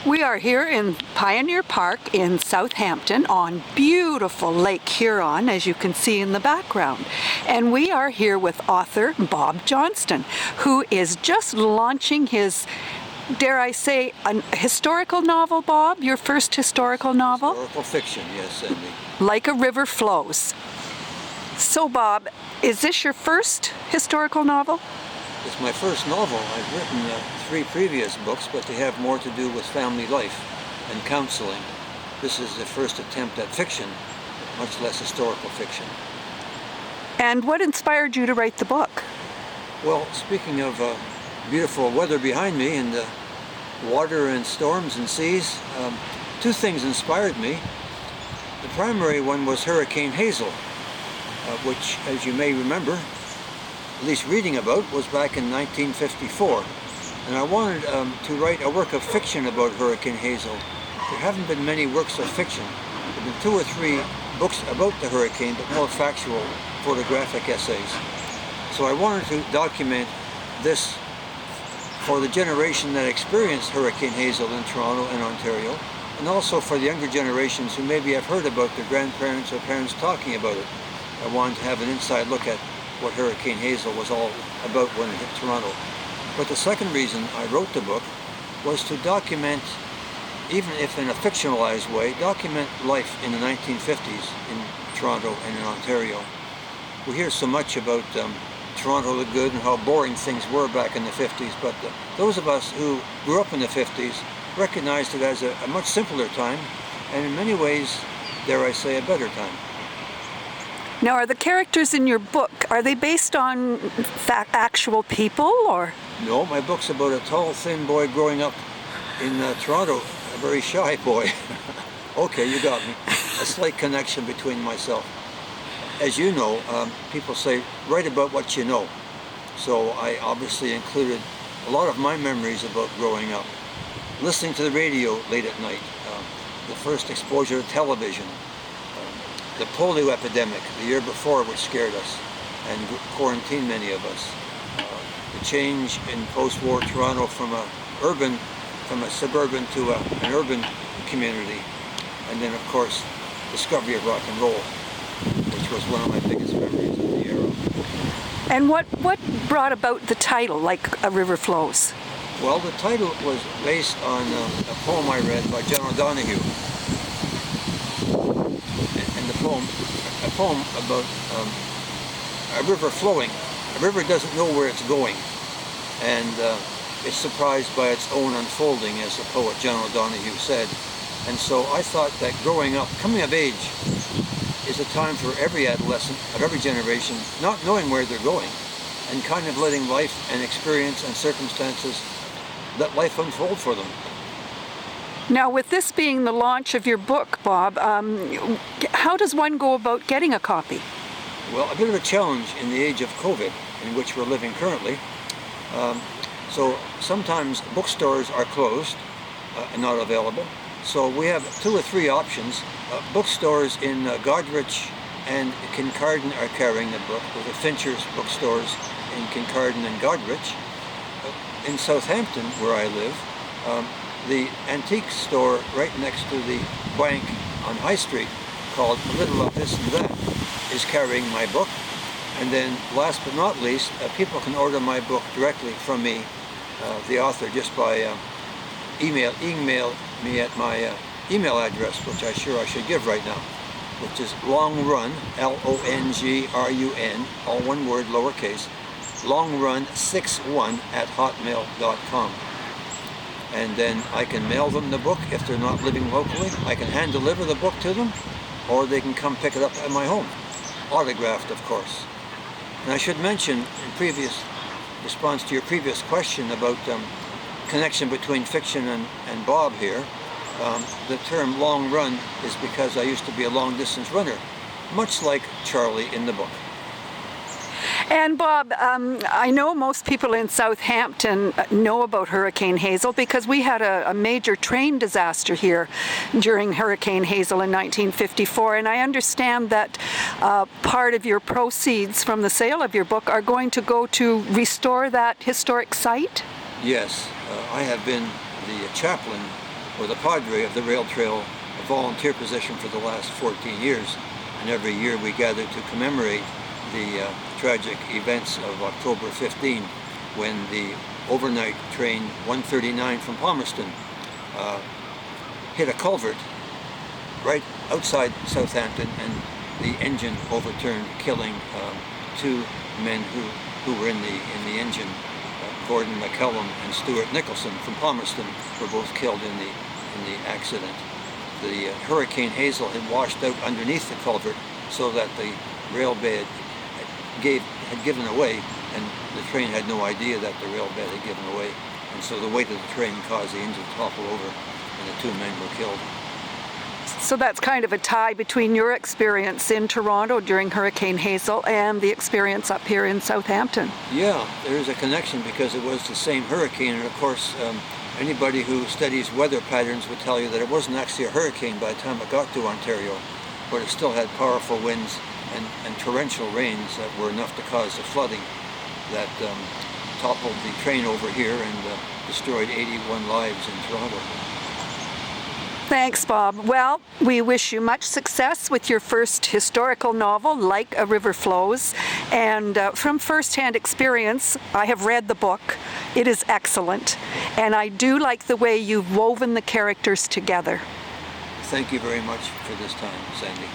We are here in Pioneer Park in Southampton on beautiful Lake Huron, as you can see in the background. And we are here with author Bob Johnston, who is just launching his, dare I say, a historical novel, Bob? Your first historical novel? Historical fiction, yes, Sandy. Like a River Flows. So, Bob, is this your first historical novel? It's my first novel. I've written 3 previous books, but they have more to do with family life and counseling. This is the first attempt at fiction, much less historical fiction. And what inspired you to write the book? Well, speaking of beautiful weather behind me and water and storms and seas, 2 things inspired me. The primary one was Hurricane Hazel, which, as you may remember, at least reading about, was back in 1954. And I wanted to write a work of fiction about Hurricane Hazel. There haven't been many works of fiction. There have been 2 or 3 books about the hurricane, but more factual photographic essays. So I wanted to document this for the generation that experienced Hurricane Hazel in Toronto and Ontario, and also for the younger generations who maybe have heard about their grandparents or parents talking about it. I wanted to have an inside look at what Hurricane Hazel was all about when it hit Toronto. But the second reason I wrote the book was to document, even if in a fictionalized way, document life in the 1950s in Toronto and in Ontario. We hear so much about Toronto the Good and how boring things were back in the 50s, but those of us who grew up in the 50s recognized it as a much simpler time, and in many ways, dare I say, a better time. Now, are the characters in your book, are they based on actual people, or? No, my book's about a tall, thin boy growing up in Toronto, a very shy boy. Okay, you got me. A slight connection between myself. As you know, people say, write about what you know. So I obviously included a lot of my memories about growing up. Listening to the radio late at night, the first exposure to television, the polio epidemic the year before, which scared us and quarantined many of us. The change in post-war Toronto from a suburban to an urban community. And then, of course, discovery of rock and roll, which was one of my biggest memories of the era. And what brought about the title, Like a River Flows? Well, the title was based on a poem I read by John O'Donoghue. And the poem, a poem about a river flowing. A river doesn't know where it's going, and it's surprised by its own unfolding, as the poet John O'Donoghue said. And so I thought that growing up, coming of age, is a time for every adolescent of every generation not knowing where they're going, and kind of letting life and experience and circumstances let life unfold for them. Now, with this being the launch of your book, Bob, how does one go about getting a copy? Well, a bit of a challenge in the age of COVID, in which we're living currently. So sometimes bookstores are closed and not available. So we have 2 or 3 options. Bookstores in Goderich and Kincardine are carrying the book, with the Fincher's bookstores in Kincardine and Goderich. In Southampton, where I live, the antique store right next to the bank on High Street, called A Little of This and That, is carrying my book. And then, last but not least, people can order my book directly from me, the author, just by email me at my email address, which I should give right now, which is longrun, LONGRUN, all one word, lowercase, longrun61@hotmail.com. And then I can mail them the book if they're not living locally. I can hand deliver the book to them, or they can come pick it up at my home. Autographed, of course. And I should mention, in previous response to your previous question about connection between fiction and Bob here, the term long run is because I used to be a long distance runner, much like Charlie in the book. And Bob, I know most people in Southampton know about Hurricane Hazel because we had a major train disaster here during Hurricane Hazel in 1954, and I understand that part of your proceeds from the sale of your book are going to go to restore that historic site? Yes, I have been the chaplain or the padre of the rail trail, a volunteer position for the last 14 years. And every year we gather to commemorate the tragic events of October 15, when the overnight train 139 from Palmerston hit a culvert right outside Southampton, and the engine overturned, killing two men who were in the engine. Gordon McCallum and Stuart Nicholson from Palmerston were both killed in the accident. The Hurricane Hazel had washed out underneath the culvert, so that the rail bed had given away, and the train had no idea that the rail bed had given away. And so the weight of the train caused the engine to topple over, and the two men were killed. So that's kind of a tie between your experience in Toronto during Hurricane Hazel and the experience up here in Southampton. Yeah, there is a connection because it was the same hurricane, and of course anybody who studies weather patterns would tell you that it wasn't actually a hurricane by the time it got to Ontario, but it still had powerful winds and torrential rains that were enough to cause the flooding that toppled the train over here and destroyed 81 lives in Toronto. Thanks, Bob. Well, we wish you much success with your first historical novel, Like a River Flows. And from first-hand experience, I have read the book. It is excellent. And I do like the way you've woven the characters together. Thank you very much for this time, Sandy.